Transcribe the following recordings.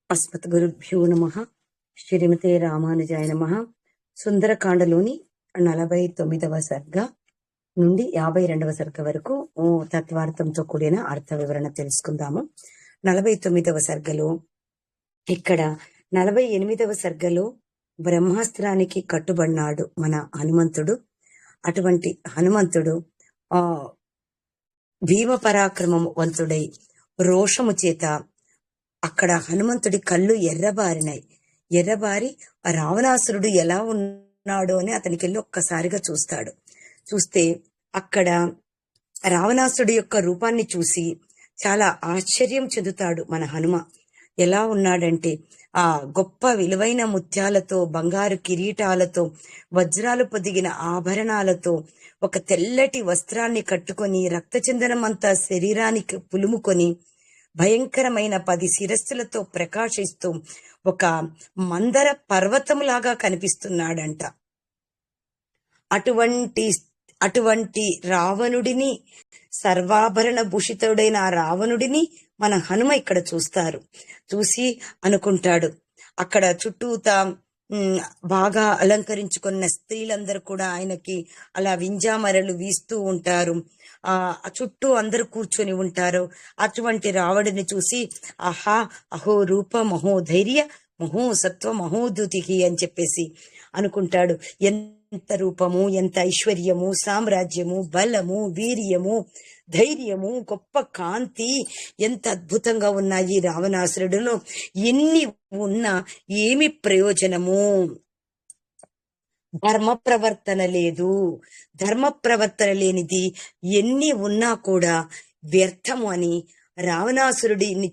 అస్మద్గురుభ్యో నమః. శ్రీమతే రామానుజాయ నమః. సుందరకాండలోని 49వ సర్గ నుండి 52వ సర్గ వరకు తత్వార్థంతో కూడిన అర్థ వివరణ తెలుసుకుందాము. 49వ సర్గలో ఇక్కడ 48వ సర్గలో బ్రహ్మాస్త్రానికి కట్టుబడినాడు మన హనుమంతుడు. అటువంటి హనుమంతుడు భీమ పరాక్రమవంతుడై రోషము చేత అక్కడ హనుమంతుడి కళ్ళు ఎర్రబారి రావణాసురుడు ఎలా ఉన్నాడో అని అతనికి వెళ్ళి ఒక్కసారిగా చూస్తే అక్కడ రావణాసురుడి యొక్క రూపాన్ని చూసి చాలా ఆశ్చర్యం చెందుతాడు మన హనుమ. ఎలా ఉన్నాడంటే ఆ గొప్ప విలువైన ముత్యాలతో, బంగారు కిరీటాలతో, వజ్రాలు పొదిగిన ఆభరణాలతో ఒక తెల్లటి వస్త్రాన్ని కట్టుకొని రక్తచందనం అంతా శరీరానికి పులుముకొని భయంకరమైన 10 శిరస్సులతో ప్రకాశిస్తూ ఒక మందర పర్వతములాగా కనిపిస్తున్నాడంట. అటువంటి రావణుడిని, సర్వాభరణ భూషితుడైన ఆ రావణుడిని మన హనుమ ఇక్కడ చూసి అనుకుంటాడు. అక్కడ చుట్టూతా బాగా అలంకరించుకున్న స్త్రీలందరూ కూడా ఆయనకి అలా వింజామరలు వీస్తూ ఉంటారు. చుట్టూ అందరూ కూర్చొని ఉంటారు. అటువంటి రావణుడిని చూసి అహో రూప మహో ధైర్య మహో సత్వ మహోధుతికి అని చెప్పేసి అనుకుంటాడు. ఎంత రూపము, ఎంత ఐశ్వర్యము, సామ్రాజ్యము, బలము, వీర్యము, ధైర్యము, గొప్ప కాంతి, ఎంత అద్భుతంగా ఉన్నాయి రావణాసురుడులో. ఎన్ని ఉన్నా ఏమి ప్రయోజనము? ధర్మ ప్రవర్తన లేదు. ధర్మ ప్రవర్తన లేనిది ఎన్ని ఉన్నా కూడా వ్యర్థము అని రావణాసురుడిని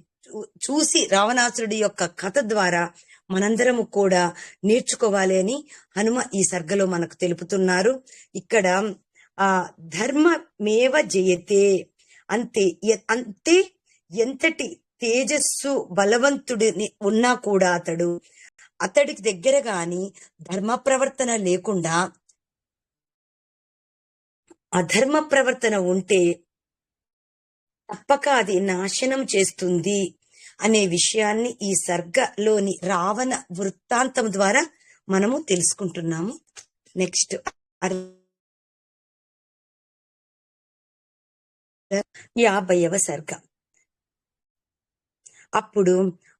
చూసి, రావణాసురుడి యొక్క కథ ద్వారా మనందరము కూడా నేర్చుకోవాలి హనుమ ఈ సర్గలో మనకు తెలుపుతున్నారు. ఇక్కడ ధర్మమేవ జయతే అంతే ఎంతటి తేజస్సు బలవంతుడిని ఉన్నా కూడా అతడికి దగ్గర గాని ధర్మ ప్రవర్తన లేకుండా, అధర్మ ప్రవర్తన ఉంటే తప్పక అది నాశనం చేస్తుంది అనే విషయాన్ని ఈ సర్గలోని రావణ వృత్తాంతం ద్వారా మనము తెలుసుకుంటున్నాము. నెక్స్ట్ 50వ సర్గ. అప్పుడు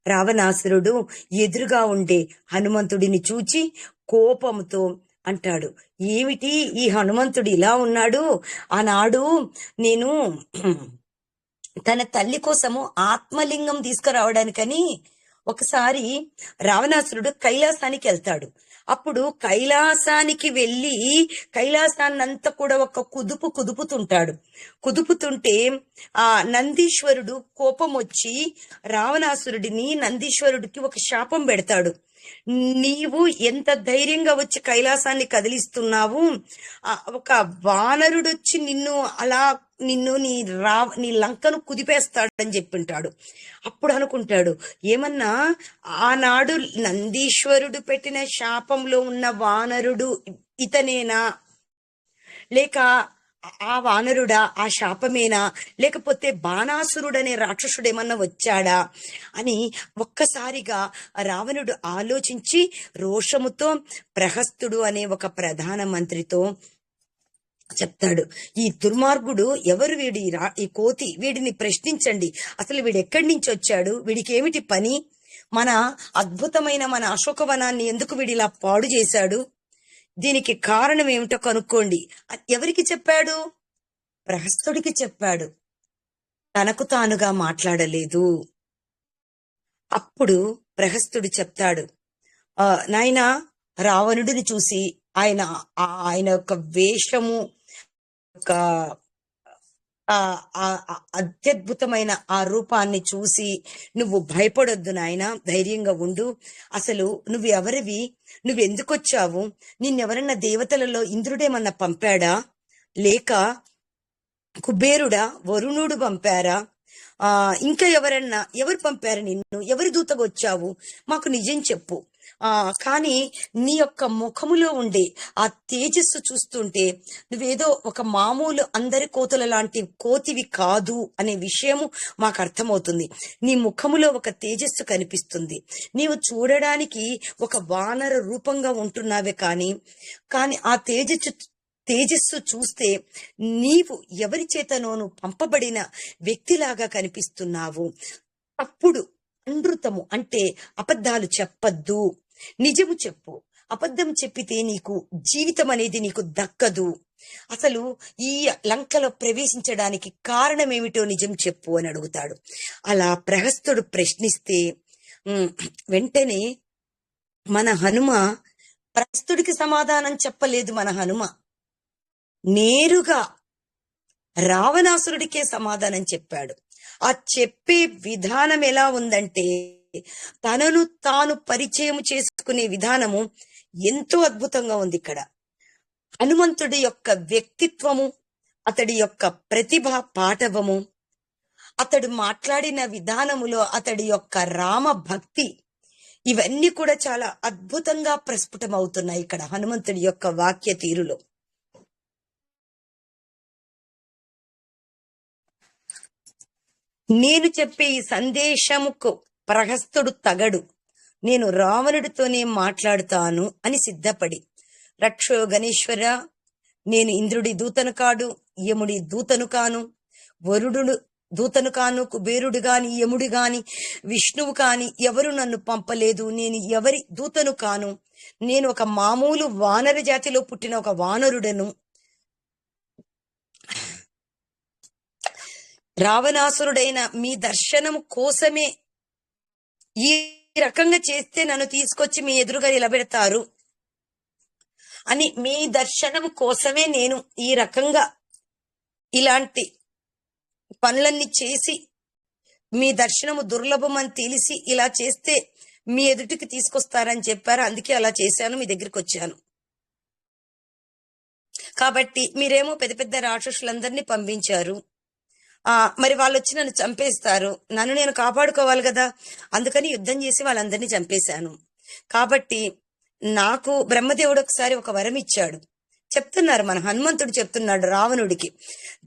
రావణాసురుడు ఎదురుగా ఉండే హనుమంతుడిని చూచి కోపంతో అంటాడు, ఏమిటి ఈ హనుమంతుడు ఇలా ఉన్నాడు? ఆనాడు నేను తన తల్లి కోసము ఆత్మలింగం తీసుకురావడానికని ఒకసారి రావణాసురుడు కైలాసానికి వెళ్తాడు. అప్పుడు కైలాసానికి వెళ్ళి కైలాసాన్నంతా కూడా ఒక కుదుపుతుంటే ఆ నందీశ్వరుడు కోపం వచ్చి నందీశ్వరుడికి ఒక శాపం పెడతాడు. నీవు ఎంత ధైర్యంగా వచ్చి కైలాసాన్ని కదిలిస్తున్నావు? ఒక వానరుడు వచ్చి నిన్ను నీ లంకను కుదిపేస్తాడని చెప్పింటాడు. అప్పుడు అనుకుంటాడు, ఏమన్నా ఆనాడు నందీశ్వరుడు పెట్టిన శాపంలో ఉన్న వానరుడు ఇతనేనా, లేక ఆ వానరుడా, ఆ శాపమేనా, లేకపోతే బాణాసురుడనే రాక్షసుడు ఏమన్నా వచ్చాడా అని ఒక్కసారిగా రావణుడు ఆలోచించి రోషముతో ప్రహస్తుడు అనే ఒక ప్రధాన మంత్రితో చెప్తాడు, ఈ దుర్మార్గుడు ఎవరు? ఈ కోతి, వీడిని ప్రశ్నించండి. అసలు వీడు ఎక్కడి నుంచి వచ్చాడు? వీడికి ఏమిటి పని? మన అద్భుతమైన మన అశోకవనాన్ని ఎందుకు వీడిలా పాడు చేశాడు? దీనికి కారణం ఏమిటో కనుక్కోండి. ఎవరికి చెప్పాడు? ప్రహస్తుడికి చెప్పాడు. తనకు తానుగా మాట్లాడలేదు. అప్పుడు ప్రహస్తుడు చెప్తాడు, నాయనా, రావణుడిని చూసి ఆయన యొక్క వేషము, ఒక అత్యద్భుతమైన ఆ రూపాన్ని చూసి నువ్వు భయపడొద్దు నాయన, ధైర్యంగా ఉండు. అసలు నువ్వు ఎవరివి? నువ్వెందుకొచ్చావు? నిన్నెవరన్నా దేవతలలో ఇంద్రుడేమన్నా పంపాడా, లేక కుబేరుడా, వరుణుడు పంపారా? ఇంకా ఎవరు పంపారు నిన్ను? ఎవరి దూతగా వచ్చావు? మాకు నిజం చెప్పు. కానీ నీ యొక్క ముఖములో ఉండే ఆ తేజస్సు చూస్తుంటే నువ్వేదో ఒక మామూలు అందరి కోతుల లాంటి కోతివి కాదు అనే విషయము మాకు అర్థమవుతుంది. నీ ముఖములో ఒక తేజస్సు కనిపిస్తుంది. నీవు చూడడానికి ఒక వానర రూపంగా ఉంటున్నావే కానీ ఆ తేజస్సు చూస్తే నీవు ఎవరి చేతనోను పంపబడిన వ్యక్తిలాగా కనిపిస్తున్నావు. అప్పుడు అనృతము అంటే అబద్ధాలు చెప్పద్దు, నిజము చెప్పు. అబద్ధం చెప్పితే నీకు జీవితం అనేది నీకు దక్కదు. అసలు ఈ లంకలో ప్రవేశించడానికి కారణమేమిటో నిజం చెప్పు అని అడుగుతాడు. అలా ప్రహస్తుడు ప్రశ్నిస్తే వెంటనే మన హనుమ ప్రహస్తుడికి సమాధానం చెప్పలేదు. మన హనుమ నేరుగా రావణాసురుడికే సమాధానం చెప్పాడు. ఆ చెప్పే విధానం ఎలా ఉందంటే తనను తాను పరిచయం చేసుకునే విధానము ఎంతో అద్భుతంగా ఉంది. ఇక్కడ హనుమంతుడి యొక్క వ్యక్తిత్వము, అతడి యొక్క ప్రతిభ పాటవము, అతడు మాట్లాడిన విధానములో అతడి యొక్క రామ భక్తి, ఇవన్నీ కూడా చాలా అద్భుతంగా ప్రస్ఫుటమవుతున్నాయి ఇక్కడ హనుమంతుడి యొక్క వాక్య తీరులో. నేను చెప్పే ఈ సందేశముకు ప్రహస్తుడు తగడు, నేను రావణుడితోనే మాట్లాడుతాను అని సిద్ధపడి, రక్షో గణేశ్వర, నేను ఇంద్రుడి దూతను కాడు, యముడి దూతను కాను, వరుడు దూతను కాను, కుబేరుడు గాని, యముడు గాని, విష్ణువు కాని ఎవరు నన్ను పంపలేదు. నేను ఎవరి దూతను కాను. నేను ఒక మామూలు వానర జాతిలో పుట్టిన ఒక వానరుడను. రావణాసురుడైన మీ దర్శనం కోసమే ఈ రకంగా చేస్తే నన్ను తీసుకొచ్చి మీ ఎదురుగా నిలబెడతారు అని, మీ దర్శనం కోసమే నేను ఈ రకంగా ఇలాంటి పనులన్నీ చేసి మీ దర్శనము దుర్లభం అని తెలిసి ఇలా చేస్తే మీ ఎదుటికి తీసుకొస్తారని చెప్పారు. అందుకే అలా చేశాను, మీ దగ్గరికి వచ్చాను. కాబట్టి మీరేమో పెద్ద పెద్ద రాక్షసులందరినీ పంపించారు. మరి వాళ్ళు వచ్చి నన్ను చంపేస్తారు, నన్ను నేను కాపాడుకోవాలి కదా, అందుకని యుద్ధం చేసి వాళ్ళందరినీ చంపేశాను. కాబట్టి నాకు బ్రహ్మదేవుడు ఒకసారి ఒక వరం ఇచ్చాడు. చెప్తున్నారు మన హనుమంతుడు చెప్తున్నాడు రావణుడికి,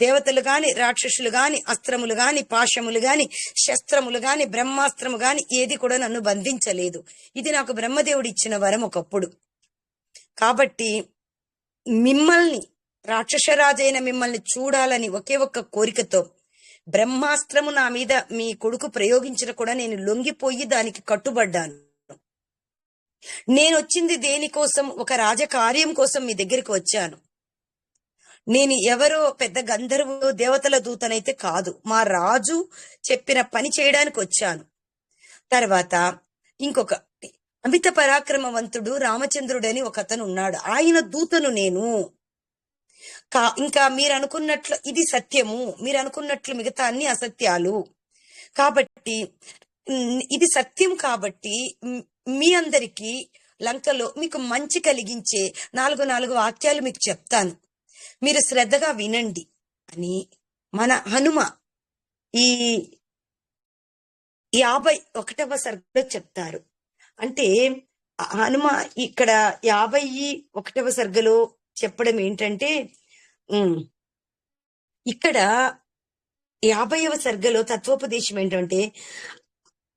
దేవతలు గాని రాక్షసులు గాని అస్త్రములు గాని పాశములు గాని శస్త్రములు గాని బ్రహ్మాస్త్రము గాని ఏది కూడా నన్ను బంధించలేదు. ఇది నాకు బ్రహ్మదేవుడు ఇచ్చిన వరం ఒకప్పుడు. కాబట్టి మిమ్మల్ని, రాక్షసరాజైన మిమ్మల్ని చూడాలని ఒకే ఒక్క కోరికతో బ్రహ్మాస్త్రము నా మీద మీ కొడుకు ప్రయోగించిన కూడా నేను లొంగిపోయి దానికి కట్టుబడ్డాను. నేను వచ్చింది దేనికోసం? ఒక రాజకార్యం కోసం మీ దగ్గరికి వచ్చాను. నేను ఎవరో పెద్ద గంధర్వు దేవతల దూతనైతే కాదు, మా రాజు చెప్పిన పని చేయడానికి వచ్చాను. తర్వాత ఇంకొక అమిత పరాక్రమవంతుడు రామచంద్రుడని ఒక అతను ఉన్నాడు, ఆయన దూతను నేను. ఇంకా మీరు అనుకున్నట్లు ఇది సత్యము, మీరు అనుకున్నట్లు మిగతా అన్ని అసత్యాలు. కాబట్టి ఇది సత్యం. కాబట్టి మీ అందరికీ లంకలో మీకు మంచి కలిగించే నాలుగు వాక్యాలు మీకు చెప్తాను, మీరు శ్రద్ధగా వినండి అని మన హనుమ ఈ 51వ సర్గలో చెప్తారు. అంటే హనుమ ఇక్కడ 51వ సర్గలో చెప్పడం ఏంటంటే, ఇక్కడ 50వ సర్గలో తత్వోపదేశం ఏంటంటే,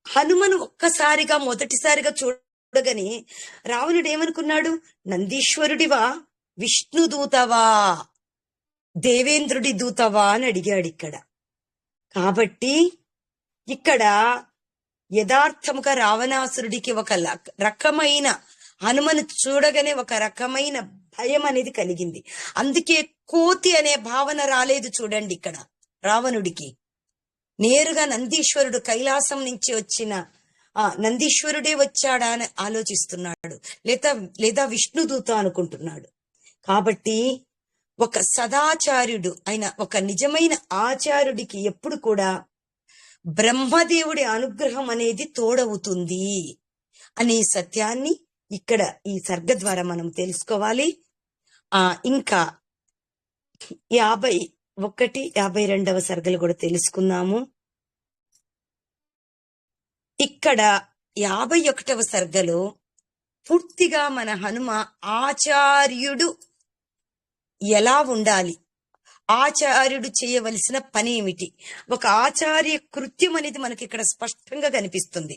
హనుమను ఒక్కసారిగా మొదటిసారిగా చూడగానే రావణుడు ఏమనుకున్నాడు? నందీశ్వరుడివా, విష్ణు దూతవా, దేవేంద్రుడి దూతవా అని అడిగాడు ఇక్కడ. కాబట్టి ఇక్కడ యథార్థముగా రావణాసురుడికి ఒక రకమైన, హనుమను చూడగానే ఒక రకమైన భయం అనేది కలిగింది. అందుకే కోతి అనే భావన రాలేదు చూడండి ఇక్కడ రావణుడికి. నేరుగా నందీశ్వరుడు కైలాసం నుంచి వచ్చిన నందీశ్వరుడే వచ్చాడా అని ఆలోచిస్తున్నాడు, లేదా విష్ణుదూత అనుకుంటున్నాడు. కాబట్టి ఒక సదాచార్యుడు అయిన ఒక నిజమైన ఆచార్యుడికి ఎప్పుడు కూడా బ్రహ్మదేవుడి అనుగ్రహం అనేది తోడవుతుంది అనే సత్యాన్ని ఇక్కడ ఈ సర్గ ద్వారా మనం తెలుసుకోవాలి. ఇంకా 51, 52వ సర్గలు కూడా తెలుసుకుందాము. ఇక్కడ 51వ సర్గలో పూర్తిగా మన హనుమ ఆచార్యుడు ఎలా ఉండాలి, ఆచార్యుడు చేయవలసిన పని ఏమిటి, ఒక ఆచార్య కృత్యం అనేది మనకి ఇక్కడ స్పష్టంగా కనిపిస్తుంది.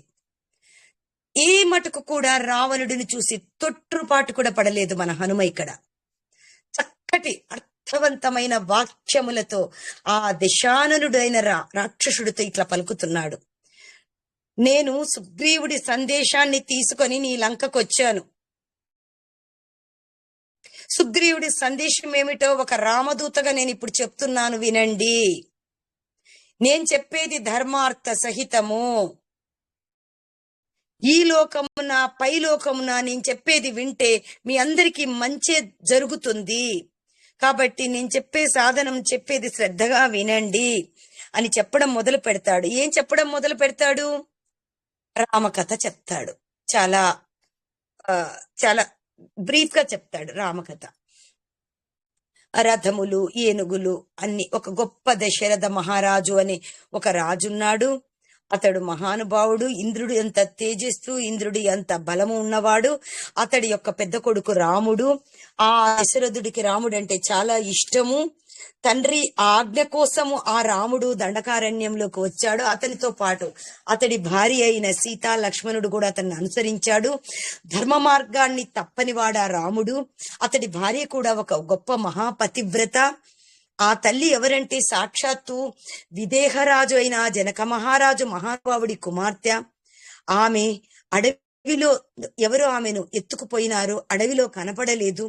ఏ మటుకు కూడా రావణుడిని చూసి తొట్టుపాటు కూడా పడలేదు మన హనుమ. ఇక్కడ చక్కటి అర్థవంతమైన వాక్యములతో ఆ దశాననుడైన రాక్షసుడితో ఇట్లా పలుకుతున్నాడు. నేను సుగ్రీవుడి సందేశాన్ని తీసుకొని నీ లంకకు వచ్చాను. సుగ్రీవుడి సందేశం ఏమిటో ఒక రామదూతగా నేను ఇప్పుడు చెప్తున్నాను, వినండి. నేను చెప్పేది ధర్మార్థ సహితము. ఈ లోకమున పై లోకమున నేను చెప్పేది వింటే మీ అందరికీ మంచి జరుగుతుంది. కాబట్టి నేను చెప్పే సాధనం చెప్పేది శ్రద్ధగా వినండి అని చెప్పడం మొదలు పెడతాడు. ఏం చెప్పడం మొదలు పెడతాడు? రామకథ చెప్తాడు. చాలా చాలా బ్రీఫ్ గా చెప్తాడు రామకథ. రథములు, ఏనుగులు అన్ని. ఒక గొప్ప దశరథ మహారాజు అని ఒక రాజున్నాడు. అతడు మహానుభావుడు. ఇంద్రుడు ఎంత తేజస్సు, ఇంద్రుడి ఎంత బలము ఉన్నవాడు. అతడి యొక్క పెద్ద కొడుకు రాముడు. ఆ దశరథుడికి రాముడు అంటే చాలా ఇష్టము. తండ్రి ఆజ్ఞ కోసము ఆ రాముడు దండకారణ్యంలోకి వచ్చాడు. అతనితో పాటు అతడి భార్య అయిన సీతా లక్ష్మణుడు కూడా అతన్ని అనుసరించాడు. ధర్మ మార్గాన్ని తప్పనివాడు ఆ రాముడు. అతడి భార్య కూడా ఒక గొప్ప మహాపతివ్రత. ఆ తల్లి ఎవరంటే సాక్షాత్తు విదేహరాజు అయిన జనక మహారాజు మహానుభావుడి కుమార్తె. ఆమె అడవిలో ఎవరో ఆమెను ఎత్తుకుపోయినారు. అడవిలో కనపడలేదు.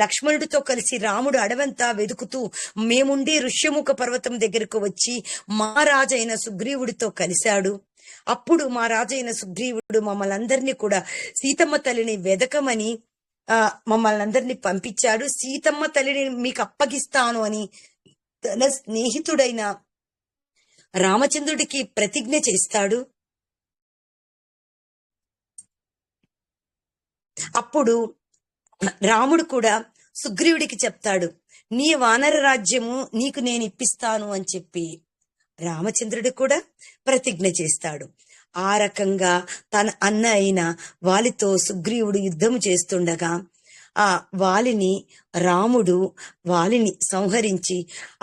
లక్ష్మణుడితో కలిసి రాముడు అడవంతా వెతుకుతూ మేముండి ఋష్యముఖ పర్వతం దగ్గరకు వచ్చి మా రాజైన సుగ్రీవుడితో కలిశాడు. అప్పుడు మా రాజైన సుగ్రీవుడు మమ్మల్ని అందరినీ కూడా సీతమ్మ తల్లిని వెదకమని మమ్మల్ని అందరినీ పంపించాడు. సీతమ్మ తల్లిని మీకు అప్పగిస్తాను అని తన స్నేహితుడైన రామచంద్రుడికి ప్రతిజ్ఞ చేస్తాడు. అప్పుడు రాముడు కూడా సుగ్రీవుడికి చెప్తాడు, నీ వానర రాజ్యము నీకు నేను ఇప్పిస్తాను అని చెప్పి రామచంద్రుడు కూడా ప్రతిజ్ఞ చేస్తాడు. ఆ రకంగా తన అన్న అయిన వాలితో సుగ్రీవుడు యుద్ధము చేస్తుండగా ఆ రాముడు వాలిని సంహరించి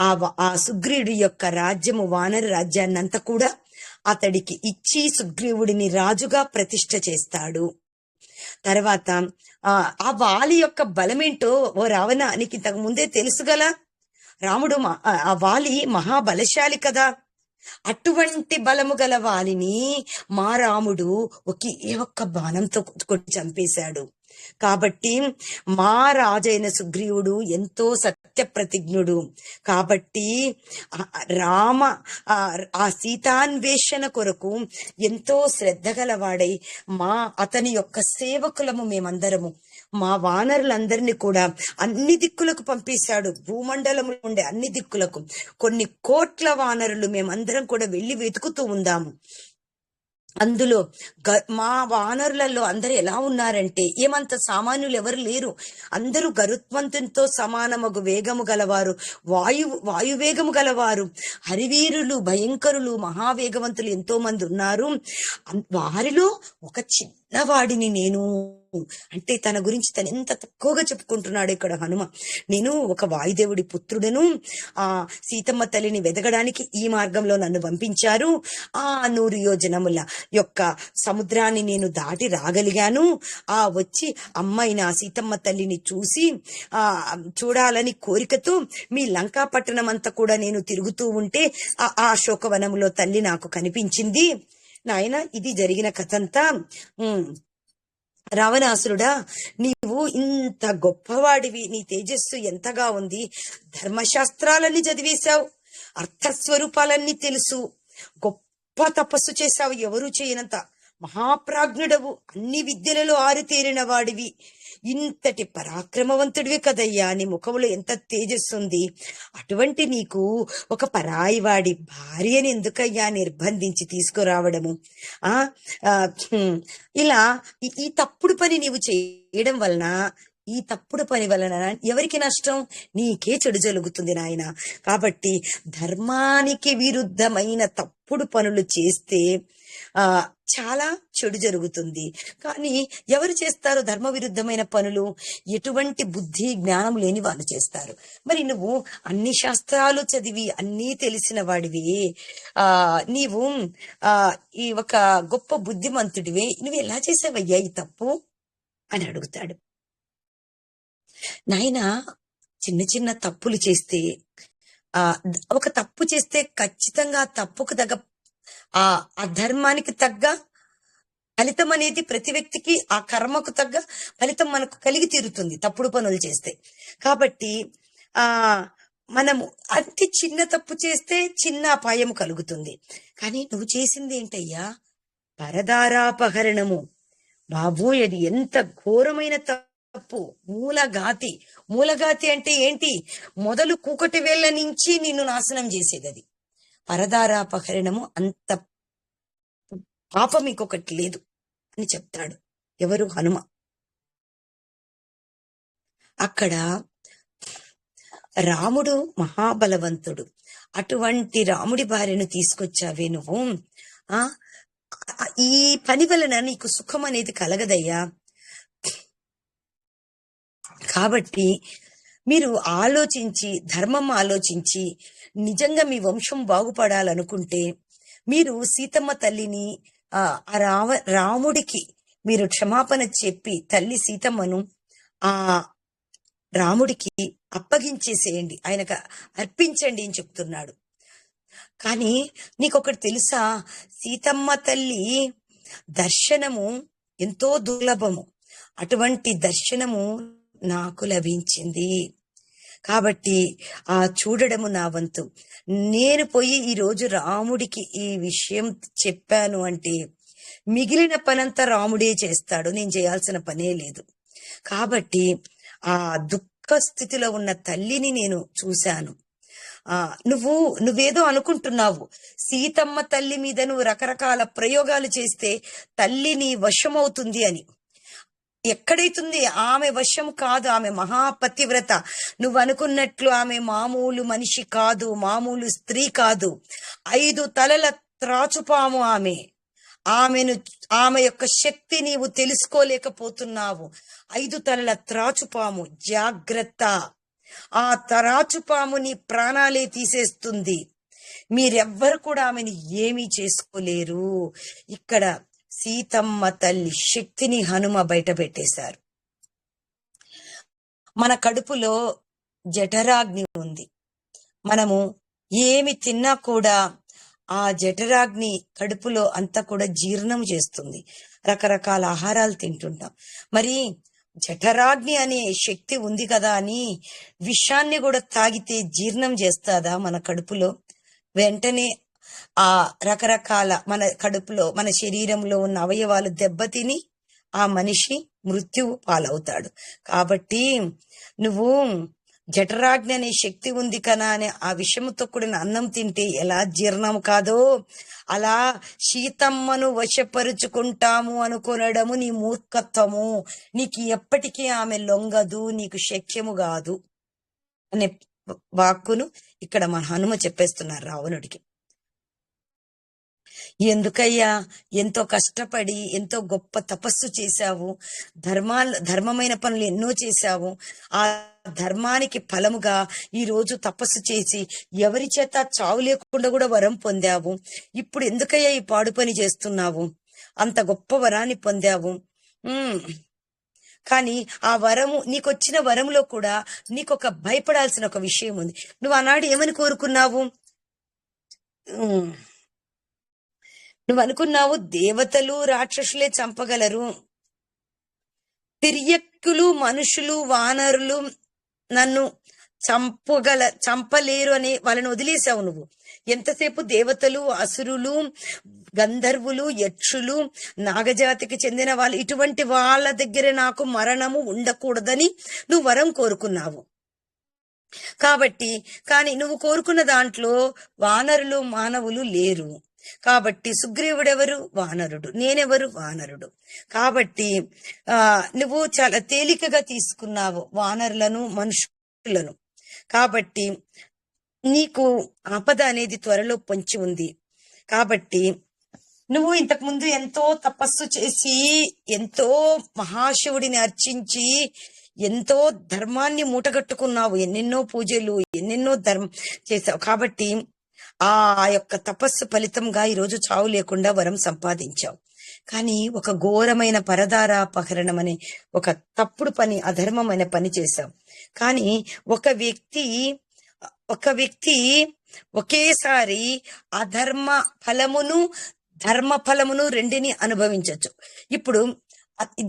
ఆ సుగ్రీవుడి యొక్క రాజ్యము, వానర రాజ్యాన్ని అంతా కూడా అతడికి ఇచ్చి సుగ్రీవుడిని రాజుగా ప్రతిష్ఠ చేస్తాడు. తర్వాత ఆ వాలి యొక్క బలమేంటో ఓ రావణ నీకు ఇంతకు ముందే తెలుసు గల. రాముడు ఆ వాలి మహాబలశాలి కదా. అటువంటి బలము గల వాలిని మా రాముడు ఒకే ఒక్క బాణంతో కొట్టి చంపేశాడు. కాబట్టి మా రాజైన సుగ్రీవుడు ఎంతో సత్య ప్రతిజ్ఞుడు. కాబట్టి ఆ సీతాన్వేషణ కొరకు ఎంతో శ్రద్ధ గలవాడై అతని యొక్క సేవకులము మేమందరము, మా వానరులందరినీ కూడా అన్ని దిక్కులకు పంపేశాడు. భూమండలంలో ఉండే అన్ని దిక్కులకు కొన్ని కోట్ల వానరులు మేమందరం కూడా వెళ్లి వెతుకుతూ ఉందాము. అందులో మా వానరులలో అందరు ఎలా ఉన్నారంటే ఏమంత సామాన్యులు ఎవరు లేరు. అందరూ గరుత్మంతునితో సమానమగు వేగము గలవారు, వాయువేగము గలవారు, హరివీరులు, భయంకరులు, మహావేగవంతులు ఎంతో మంది ఉన్నారు. వారిలో ఒక చిన్నవాడిని నేను అంటే తన గురించి తను ఎంత తక్కువగా చెప్పుకుంటున్నాడు ఇక్కడ హనుమ. నేను ఒక వాయుదేవుడి పుత్రుడను. సీతమ్మ తల్లిని వెదగడానికి ఈ మార్గంలో నన్ను పంపించారు. 100 యోజనముల యొక్క సముద్రాన్ని నేను దాటి రాగలిగాను. వచ్చి అమ్మాయిన సీతమ్మ తల్లిని చూడాలని కోరికతో మీ లంకా పట్టణం అంతా కూడా నేను తిరుగుతూ ఉంటే ఆ అశోకవనంలో తల్లి నాకు కనిపించింది. నాయన ఇది జరిగిన కథంతా. రావణాసురుడా, నీవు ఇంత గొప్పవాడివి, నీ తేజస్సు ఎంతగా ఉంది, ధర్మశాస్త్రాలన్నీ చదివేశావు, అర్థస్వరూపాలన్నీ తెలుసు, గొప్ప తపస్సు చేశావు, ఎవరు చేయనంత మహాప్రాజ్ఞుడవు, అన్ని విద్యలలో ఆరితేరిన వాడివి, ఇంతటి పరాక్రమవంతుడివి కదయ్యా, నీ ముఖంలో ఎంత తేజస్సుంది. అటువంటి నీకు ఒక పరాయి వాడి భార్యని ఎందుకయ్యా నిర్బంధించి తీసుకురావడము? ఇలా ఈ తప్పుడు పని నీవు చేయడం వలన ఈ తప్పుడు పని వలన ఎవరికి నష్టం? నీకే చెడు జరుగుతుంది నాయన. కాబట్టి ధర్మానికి విరుద్ధమైన తప్పుడు పనులు చేస్తే ఆ చాలా చెడు జరుగుతుంది. కానీ ఎవరు చేస్తారు ధర్మ విరుద్ధమైన పనులు? ఎటువంటి బుద్ధి జ్ఞానం లేని వాళ్ళు చేస్తారు. మరి నువ్వు అన్ని శాస్త్రాలు చదివి అన్నీ తెలిసిన వాడివి, ఆ నీవు ఆ ఈ ఒక గొప్ప బుద్ధిమంతుడివి, నువ్వు ఎలా చేసావయ్యా ఈ తప్పు అని అడుగుతాడు. నాయన, చిన్న చిన్న తప్పులు చేస్తే, ఒక తప్పు చేస్తే ఖచ్చితంగా ఆ తప్పుకు తగ్గ ఆ అధర్మానికి తగ్గ ఫలితం అనేది ప్రతి వ్యక్తికి ఆ కర్మకు తగ్గ ఫలితం మనకు కలిగి తీరుతుంది తప్పుడు పనులు చేస్తే. కాబట్టి ఆ మనము అతి చిన్న తప్పు చేస్తే చిన్న అపాయం కలుగుతుంది. కానీ నువ్వు చేసింది ఏంటయ్యా? పరదారాపహరణము. బాబోయ్, అది ఎంత ఘోరమైన తప్పు! మూలఘాతి. మూలఘాతి అంటే ఏంటి? మొదలు కూకటి వేళ్ల నుంచి నిన్ను నాశనం చేసేది అది. పరదారాపహరణము అంత పాపం ఇంకొకటి లేదు అని చెప్తాడు. ఎవరు? హనుమ. అక్కడ రాముడు మహాబలవంతుడు. అటువంటి రాముడి భార్యను తీసుకొచ్చావే నువ్వు. ఆ ఈ పని వలన నీకు సుఖం అనేది కలగదయ్యా. కాబట్టి మీరు ఆలోచించి, ధర్మం ఆలోచించి, నిజంగా మీ వంశం బాగుపడాలనుకుంటే మీరు సీతమ్మ తల్లిని రాముడికి మీరు క్షమాపణ చెప్పి తల్లి సీతమ్మను ఆ రాముడికి అప్పగించేసేయండి, ఆయనకు అర్పించండి అని చెప్తున్నాడు. కానీ నీకొకటి తెలుసా? సీతమ్మ తల్లి దర్శనము ఎంతో దుర్లభము. అటువంటి దర్శనము నాకు లభించింది. కాబట్టి చూడడము నా వంతు. నేను పోయి ఈరోజు రాముడికి ఈ విషయం చెప్పాను అంటే మిగిలిన పనంతా రాముడే చేస్తాడు, నేను చేయాల్సిన పనే లేదు. కాబట్టి ఆ దుఃఖ స్థితిలో ఉన్న తల్లిని నేను చూశాను. నువ్వేదో అనుకుంటున్నావు, సీతమ్మ తల్లి మీద నువ్వు రకరకాల ప్రయోగాలు చేస్తే తల్లి నీ వశమవుతుంది అని. ఎక్కడైతుంది? ఆమె వశం కాదు. ఆమె మహాపతివ్రత. నువ్వు అనుకున్నట్లు ఆమె మామూలు మనిషి కాదు, మామూలు స్త్రీ కాదు. 5 తలల త్రాచుపాము ఆమె. ఆమె యొక్క శక్తి నీవు తెలుసుకోలేకపోతున్నావు. 5 తలల త్రాచుపాము. జాగ్రత్త, ఆ త్రాచుపాము నీ ప్రాణాలే తీసేస్తుంది. మీరెవ్వరు కూడా ఆమెను ఏమీ చేసుకోలేరు. ఇక్కడ సీతమ్మ తల్లి శక్తిని హనుమ బయట పెట్టేశారు. మన కడుపులో జఠరాగ్ని ఉంది. మనము ఏమి తిన్నా కూడా ఆ జఠరాగ్ని కడుపులో అంతా కూడా జీర్ణం చేస్తుంది. రకరకాల ఆహారాలు తింటుంటాం. మరి జఠరాగ్ని అనే శక్తి ఉంది కదా అని విషాన్ని కూడా తాగితే జీర్ణం చేస్తాదా మన కడుపులో? వెంటనే రకరకాల మన కడుపులో, మన శరీరంలో ఉన్న అవయవాలు దెబ్బతిని ఆ మనిషి మృత్యువు పాలవుతాడు. కాబట్టి నువ్వు జఠరాగ్ని అనే శక్తి ఉంది కదా అని ఆ విషముతో కూడిన అన్నం తింటే ఎలా జీర్ణం కాదో, అలా సీతమ్మను వశపరుచుకుంటాము అనుకొనడము నీ మూర్ఖత్వము. నీకు ఎప్పటికీ ఆమె లొంగదు, నీకు శక్యము కాదు అనే వాక్కును ఇక్కడ మన హనుమ చెప్పేస్తున్నారు రావణుడికి. ఎందుకయ్యా ఎంతో కష్టపడి ఎంతో గొప్ప తపస్సు చేశావు, ధర్మమైన పనులు ఎన్నో చేశావు. ఆ ధర్మానికి ఫలముగా ఈ రోజు తపస్సు చేసి ఎవరి చేత చావు లేకుండా కూడా వరం పొందావు. ఇప్పుడు ఎందుకయ్యా ఈ పాడు పని చేస్తున్నావు? అంత గొప్ప వరాన్ని పొందావు. కానీ ఆ వరము, నీకొచ్చిన వరములో కూడా నీకొక భయపడాల్సిన ఒక విషయం ఉంది. నువ్వు ఆనాడు ఏమని కోరుకున్నావు? నువ్వు అనుకున్నావు దేవతలు రాక్షసులే చంపగలరు, తిర్యక్కులు మనుషులు వానరులు నన్ను చంపలేరు అని వాళ్ళని వదిలేసావు నువ్వు. ఎంతసేపు దేవతలు, అసురులు, గంధర్వులు, యక్షులు, నాగజాతికి చెందిన వాళ్ళు, ఇటువంటి వాళ్ళ దగ్గర నాకు మరణము ఉండకూడదని నువ్వు వరం కోరుకున్నావు. కాబట్టి కానీ నువ్వు కోరుకున్న దాంట్లో వానరులు మానవులు లేరు. కాబట్టి సుగ్రీవుడెవరు? వానరుడు. నేనెవరు? వానరుడు. కాబట్టి నువ్వు చాలా తేలికగా తీసుకున్నావు వానరులను, మనుషులను. కాబట్టి నీకు ఆపద అనేది త్వరలో పొంచి ఉంది. కాబట్టి నువ్వు ఇంతకు ముందు ఎంతో తపస్సు చేసి, ఎంతో మహాశివుడిని అర్చించి, ఎంతో ధర్మాన్ని మూటగట్టుకున్నావు. ఎన్నెన్నో పూజలు, ఎన్నెన్నో ధర్మం చేశావు. కాబట్టి ఆ యొక్క తపస్సు ఫలితంగా ఈరోజు చావు లేకుండా వరం సంపాదించావు. కానీ ఒక ఘోరమైన పరదారాపహరణం అనే ఒక తప్పుడు పని, అధర్మమైన పని చేశావు. కానీ ఒక వ్యక్తి ఒకేసారి అధర్మ ఫలమును, ధర్మ ఫలమును రెండిని అనుభవించవచ్చు. ఇప్పుడు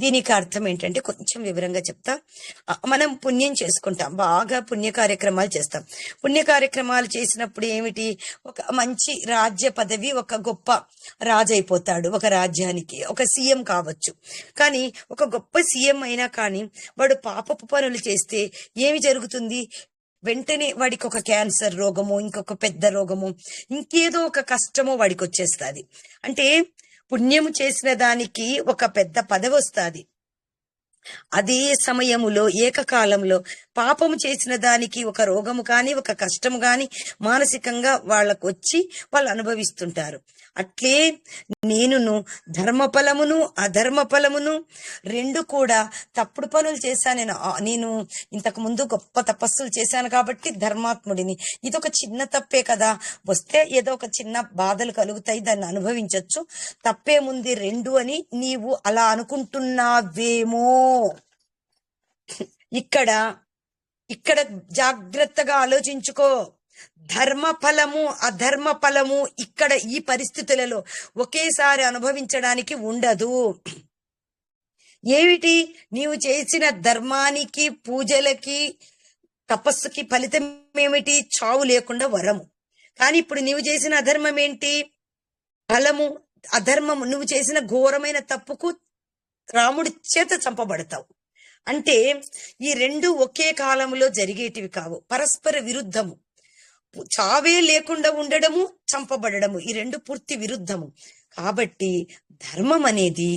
దీనికి అర్థం ఏంటంటే కొంచెం వివరంగా చెప్తా. మనం పుణ్యం చేసుకుంటాం, బాగా పుణ్య కార్యక్రమాలు చేస్తాం. పుణ్య కార్యక్రమాలు చేసినప్పుడు ఏమిటి, ఒక మంచి రాజ్య పదవి, ఒక గొప్ప రాజు అయిపోతాడు ఒక రాజ్యానికి, ఒక సీఎం కావచ్చు. కానీ ఒక గొప్ప సీఎం అయినా కానీ వాడు పాపపు పనులు చేస్తే ఏమి జరుగుతుంది? వెంటనే వాడికి ఒక క్యాన్సర్ రోగము, ఇంకొక పెద్ద రోగము, ఇంకేదో ఒక కష్టము వాడికి వచ్చేస్తుంది. అంటే పుణ్యము చేసిన దానికి ఒక పెద్ద పదవి వస్తుంది. అదే సమయములో ఏకకాలంలో పాపము చేసిన దానికి ఒక రోగము కాని, ఒక కష్టము కాని మానసికంగా వాళ్ళకు వచ్చి వాళ్ళు అనుభవిస్తుంటారు. అట్లే నేనును ధర్మ ఫలమును, అధర్మ ఫలమును రెండు కూడా తప్పుడు పనులు చేశాను. నేను ఇంతకు ముందు గొప్ప తపస్సులు చేశాను కాబట్టి ధర్మాత్ముడిని. ఇదొక చిన్న తప్పే కదా, వస్తే ఏదో ఒక చిన్న బాధలు కలుగుతాయి, దాన్ని అనుభవించవచ్చు, తప్పేముంది రెండు అని నీవు అలా అనుకుంటున్నావేమో. ఇక్కడ జాగ్రత్తగా ఆలోచించుకో. ధర్మ ఫలము, అధర్మ ఫలము ఇక్కడ ఈ పరిస్థితులలో ఒకేసారి అనుభవించడానికి ఉండదు. ఏమిటి? నీవు చేసిన ధర్మానికి, పూజలకి, తపస్సుకి ఫలితం ఏమిటి? చావు లేకుండా వరము. కానీ ఇప్పుడు నీవు చేసిన అధర్మం ఏంటి? ఫలము, అధర్మము. నువ్వు చేసిన ఘోరమైన తప్పుకు రాముడి చేత చంపబడతావు. అంటే ఈ రెండు ఒకే కాలంలో జరిగేటివి కావు, పరస్పర విరుద్ధము. చావే లేకుండా ఉండడము, చంపబడము, ఈ రెండు పూర్తి విరుద్ధము. కాబట్టి ధర్మం అనేది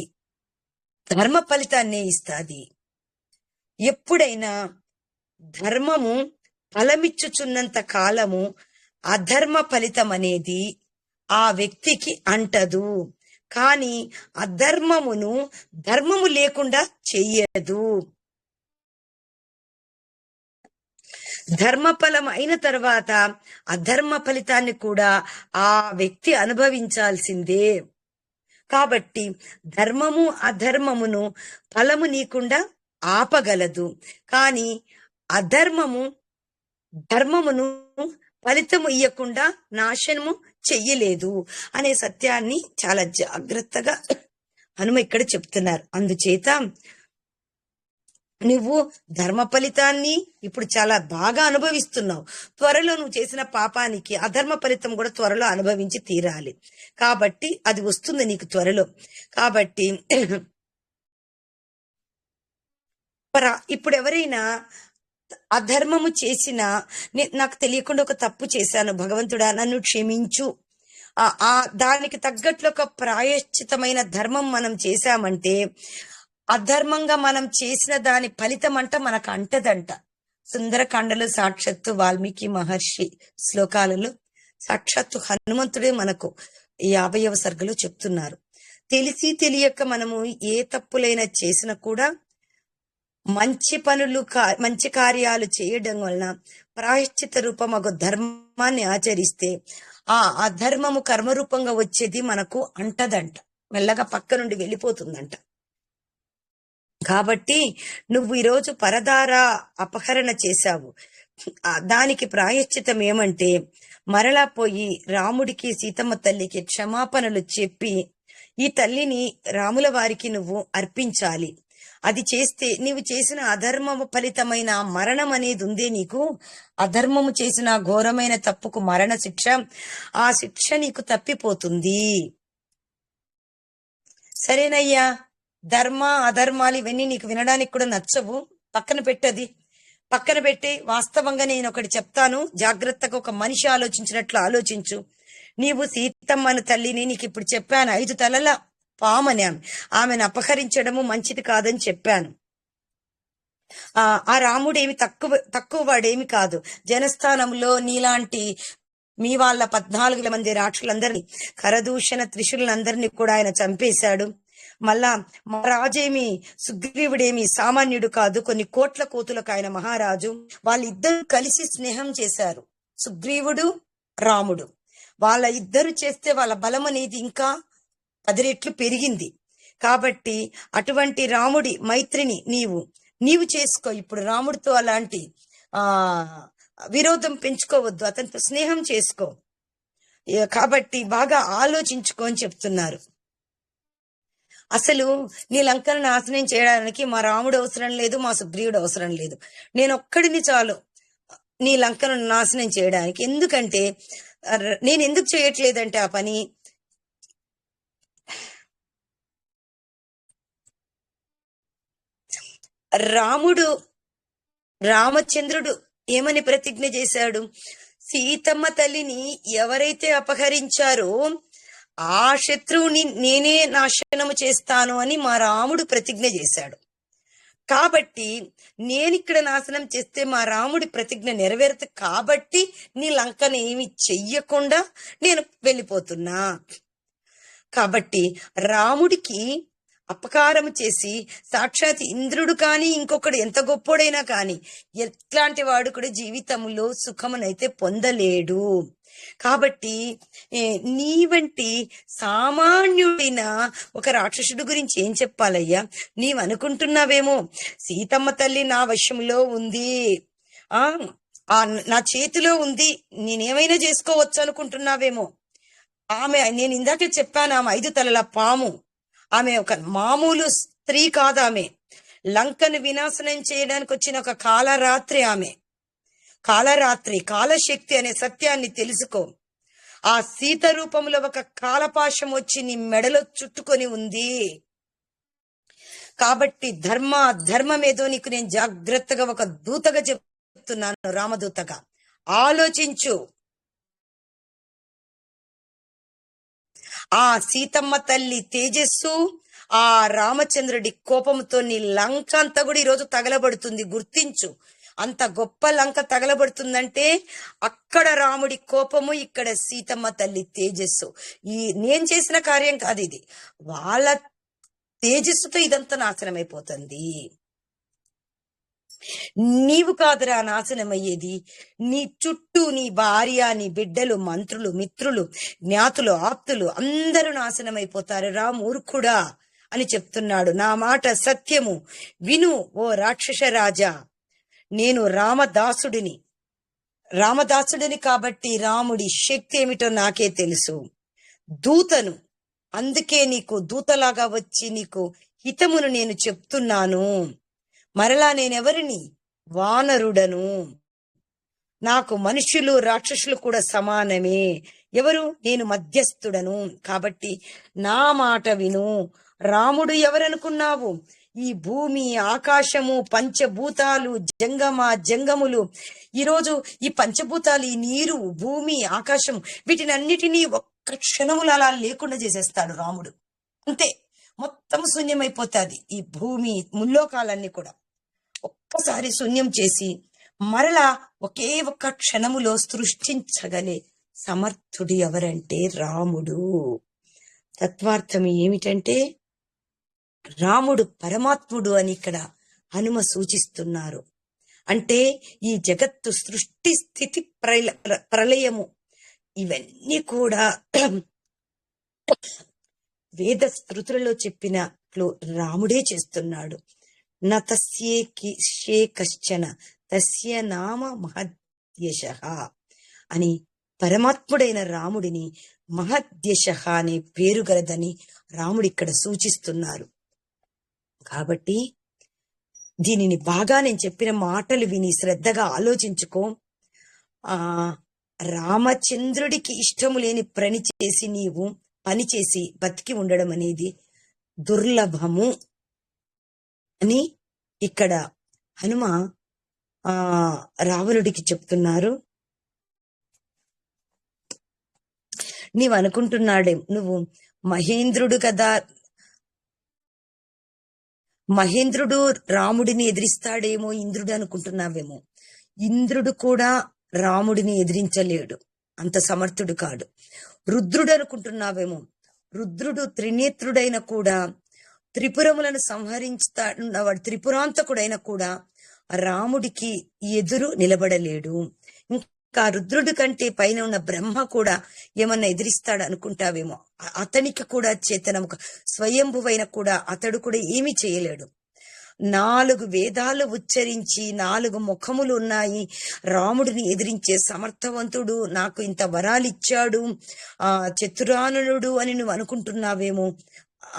ధర్మ ఫలితాన్నే ఇస్తాది. ఎప్పుడైనా ధర్మము ఫలమిచ్చుచున్నంత కాలము అధర్మ ఫలితం అనేది ఆ వ్యక్తికి అంటదు. కానీ అధర్మమును ధర్మము లేకుండా చెయ్యదు. ధర్మఫలం అయిన తర్వాత అధర్మ ఫలితాన్ని కూడా ఆ వ్యక్తి అనుభవించాల్సిందే. కాబట్టి ధర్మము అధర్మమును ఫలము నీకుండా ఆపగలదు, కానీ అధర్మము ధర్మమును ఫలితము ఇయ్యకుండా నాశనము చెయ్యలేదు అనే సత్యాన్ని చాలా జాగ్రత్తగా హనుమ ఇక్కడ చెప్తున్నారు. అందుచేత నువ్వు ధర్మ ఫలితాన్ని ఇప్పుడు చాలా బాగా అనుభవిస్తున్నావు. త్వరలో నువ్వు చేసిన పాపానికి అధర్మ ఫలితం కూడా త్వరలో అనుభవించి తీరాలి. కాబట్టి అది వస్తుంది నీకు త్వరలో. కాబట్టి ఇప్పుడు ఎవరైనా అధర్మము చేసినా, నాకు తెలియకుండా ఒక తప్పు చేశాను, భగవంతుడా నన్ను క్షమించు, దానికి తగ్గట్లు ఒక ప్రాయశ్చితమైన ధర్మం మనం చేశామంటే, అధర్మంగా మనం చేసిన దాని ఫలితం అంట మనకు అంటదంట. సుందరకాండలో సాక్షాత్తు వాల్మీకి మహర్షి శ్లోకాలలో సాక్షాత్తు హనుమంతుడే మనకు 50వ సర్గలో చెప్తున్నారు. తెలిసి తెలియక మనము ఏ తప్పులైనా చేసినా కూడా మంచి కార్యాలు చేయడం వలన ప్రాయశ్చిత రూపం ఒక ధర్మాన్ని ఆచరిస్తే ఆ అధర్మము కర్మరూపంగా వచ్చేది మనకు అంటదంట, మెల్లగా పక్క నుండి వెళ్ళిపోతుందంట. కాబట్టి నువ్వు ఈరోజు పరదార అపహరణ చేశావు. దానికి ప్రాయశ్చితం ఏమంటే మరలా పోయి రాముడికి, సీతమ్మ తల్లికి క్షమాపణలు చెప్పి ఈ తల్లిని రాముల వారికి నువ్వు అర్పించాలి. అది చేస్తే నీవు చేసిన అధర్మము ఫలితమైన మరణం అనేది ఉందే, నీకు అధర్మము చేసిన ఘోరమైన తప్పుకు మరణ శిక్ష, ఆ శిక్ష నీకు తప్పిపోతుంది. సరేనయ్యా, ధర్మ అధర్మాలు ఇవన్నీ నీకు వినడానికి కూడా నచ్చవు, పక్కన పెట్టది. పక్కన పెట్టి వాస్తవంగా నేను ఒకటి చెప్తాను, జాగ్రత్తగా ఒక మనిషి ఆలోచించినట్లు ఆలోచించు. నీవు సీతమ్మను తల్లిని నీకు ఇప్పుడు చెప్పాను, 5 తలల పామని ఆమెను అపహరించడము మంచిది కాదని చెప్పాను. ఆ రాముడేమి తక్కువ వాడేమి కాదు. జనస్థానంలో నీలాంటి మీ వాళ్ళ 14 మంది రాక్షులందరినీ, కరదూషణ త్రిశూలందరినీ కూడా ఆయన చంపేశాడు. మళ్ళా మా రాజేమి సుగ్రీవుడేమి సామాన్యుడు కాదు, కొన్ని కోట్ల కోతులకు ఆయన మహారాజు. వాళ్ళిద్దరు కలిసి స్నేహం చేశారు, సుగ్రీవుడు రాముడు. వాళ్ళ ఇద్దరు చేస్తే వాళ్ళ బలం అనేది ఇంకా 10 రెట్లు పెరిగింది. కాబట్టి అటువంటి రాముడి మైత్రిని నీవు చేసుకో. ఇప్పుడు రాముడితో అలాంటి విరోధం పెంచుకోవద్దు, అతనితో స్నేహం చేసుకో. కాబట్టి బాగా ఆలోచించుకో అని చెప్తున్నారు. అసలు నీ లంకను నాశనం చేయడానికి మా రాముడు అవసరం లేదు, మా సుగ్రీవుడు అవసరం లేదు. నేను ఒక్కడిని చాలు నీ లంకను నాశనం చేయడానికి. ఎందుకంటే నేను ఎందుకు చేయట్లేదంటే ఆ పని, రామచంద్రుడు ఏమని ప్రతిజ్ఞ చేశాడు? సీతమ్మ తల్లిని ఎవరైతే అపహరించారో ఆ శత్రువుని నేనే నాశనము చేస్తాను అని మా రాముడు ప్రతిజ్ఞ చేశాడు. కాబట్టి నేనిక్కడ నాశనం చేస్తే మా రాముడి ప్రతిజ్ఞ నెరవేరుతుంది. కాబట్టి నీ లంకను ఏమి చెయ్యకుండా నేను వెళ్ళిపోతున్నా. కాబట్టి రాముడికి అపకారం చేసి సాక్షాత్ ఇంద్రుడు కాని ఇంకొకడు ఎంత గొప్పోడైనా కాని ఎట్లాంటి వాడు కూడా జీవితంలో సుఖమునైతే పొందలేడు. కాబట్టి నీ వంటి సామాన్యుడైన ఒక రాక్షసుడు గురించి ఏం చెప్పాలయ్యా? నీవు అనుకుంటున్నావేమో సీతమ్మ తల్లి నా వశంలో ఉంది, నా చేతిలో ఉంది, నేనేమైనా చేసుకోవచ్చు అనుకుంటున్నావేమో. నేను ఇందాకే చెప్పాను, ఆమె 5 తలల పాము. ఆమె ఒక మామూలు స్త్రీ కాదు. ఆమె లంకను వినాశనం చేయడానికి వచ్చిన ఒక కాలరాత్రి. ఆమె కాలరాత్రి, కాలశక్తి అనే సత్యాన్ని తెలుసుకో. ఆ సీత రూపంలో ఒక కాలపాశం వచ్చి నీ మెడలో చుట్టుకొని ఉంది. కాబట్టి ధర్మమేదో నీకు నేను జాగ్రత్తగా ఒక దూతగా చెప్తున్నాను, రామదూతగా ఆలోచించు. ఆ సీతమ్మ తల్లి తేజస్సు, ఆ రామచంద్రుడి కోపంతో నీ లంక అంతా కూడా ఈరోజు తగలబడుతుంది. గుర్తించు, అంత గొప్ప లంక తగలబడుతుందంటే అక్కడ రాముడి కోపము, ఇక్కడ సీతమ్మ తల్లి తేజస్సు. నేను చేసిన కార్యం కాదు ఇది, వాళ్ళ తేజస్సుతో ఇదంతా నాశనం అయిపోతుంది. నీవు కాదురా నాశనమయ్యేది, నీ చుట్టూ నీ భార్య, నీ బిడ్డలు, మంత్రులు, మిత్రులు, జ్ఞాతులు, ఆప్తులు అందరూ నాశనమైపోతారు. రా మూర్ఖుడా అని చెప్తున్నాడు. నా మాట సత్యము విను ఓ రాక్షస రాజా. నేను రామదాసుడిని కాబట్టి రాముడి శక్తి ఏమిటో నాకే తెలుసు. దూతను, అందుకే నీకు దూతలాగా వచ్చి నీకు హితమును నేను చెప్తున్నాను. మరలా నేనెవరిని? వానరుడను. నాకు మనుషులు రాక్షసులు కూడా సమానమే. ఎవరు? నేను మధ్యస్థుడను. కాబట్టి నా మాట విను. రాముడు ఎవరనుకున్నావు? ఈ భూమి, ఆకాశము, పంచభూతాలు, జంగములు, ఈరోజు ఈ పంచభూతాలు, ఈ నీరు, భూమి, ఆకాశం, వీటినన్నిటినీ ఒక్క క్షణములు అలా లేకుండా చేసేస్తాడు రాముడు. అంతే, మొత్తం శూన్యమైపోతాది ఈ భూమి, ముల్లోకాలన్నీ కూడా ఒక్కసారి శూన్యం చేసి మరలా ఒకే ఒక్క క్షణములో సృష్టించగలే సమర్థుడు ఎవరంటే రాముడు. తత్వార్థం ఏమిటంటే రాముడు పరమాత్ముడు అని ఇక్కడ హనుమ సూచిస్తున్నారు. అంటే ఈ జగత్తు సృష్టి, స్థితి, ప్రళయము ఇవన్నీ కూడా వేద స్మృతులలో చెప్పినట్లు రాముడే చేస్తున్నాడు. నతస్యే కశ్చన తస్య నామ మహద్యశః అని పరమాత్ముడైన రాముడిని మహద్యశః అనే పేరు గలదని రాముడు ఇక్కడ సూచిస్తున్నారు. కాబట్టి దీనిని బాగా నేను చెప్పిన మాటలు విని శ్రద్ధగా ఆలోచించుకో. రామచంద్రుడికి ఇష్టము లేని నీవు పనిచేసి బతికి ఉండడం అనేది దుర్లభము అని ఇక్కడ హనుమ రావణుడికి చెప్తున్నారు. నీవు అనుకుంటున్నాడే, నువ్వు మహేంద్రుడు కదా, మహేంద్రుడు రాముడిని ఎదిరిస్తాడేమో ఇంద్రుడు అనుకుంటున్నావేమో. ఇంద్రుడు కూడా రాముడిని ఎదిరించలేడు, అంత సమర్థుడు కాడు. రుద్రుడు అనుకుంటున్నావేమో, రుద్రుడు త్రినేత్రుడైన కూడా, త్రిపురములను సంహరించుతాడు, త్రిపురాంతకుడైన కూడా రాముడికి ఎదురు నిలబడలేడు. ఇంకా రుద్రుడి కంటే పైన ఉన్న బ్రహ్మ కూడా ఏమన్నా ఎదిరిస్తాడు అనుకుంటావేమో. అతనికి కూడా చేతనము, స్వయంభువైన కూడా అతడు కూడా ఏమీ చేయలేడు. 4 వేదాలు ఉచ్చరించి 4 ముఖములు ఉన్నాయి, రాముడిని ఎదిరించే సమర్థవంతుడు, నాకు ఇంత వరాలు ఇచ్చాడు, చతురానుడు అని నువ్వు అనుకుంటున్నావేమో.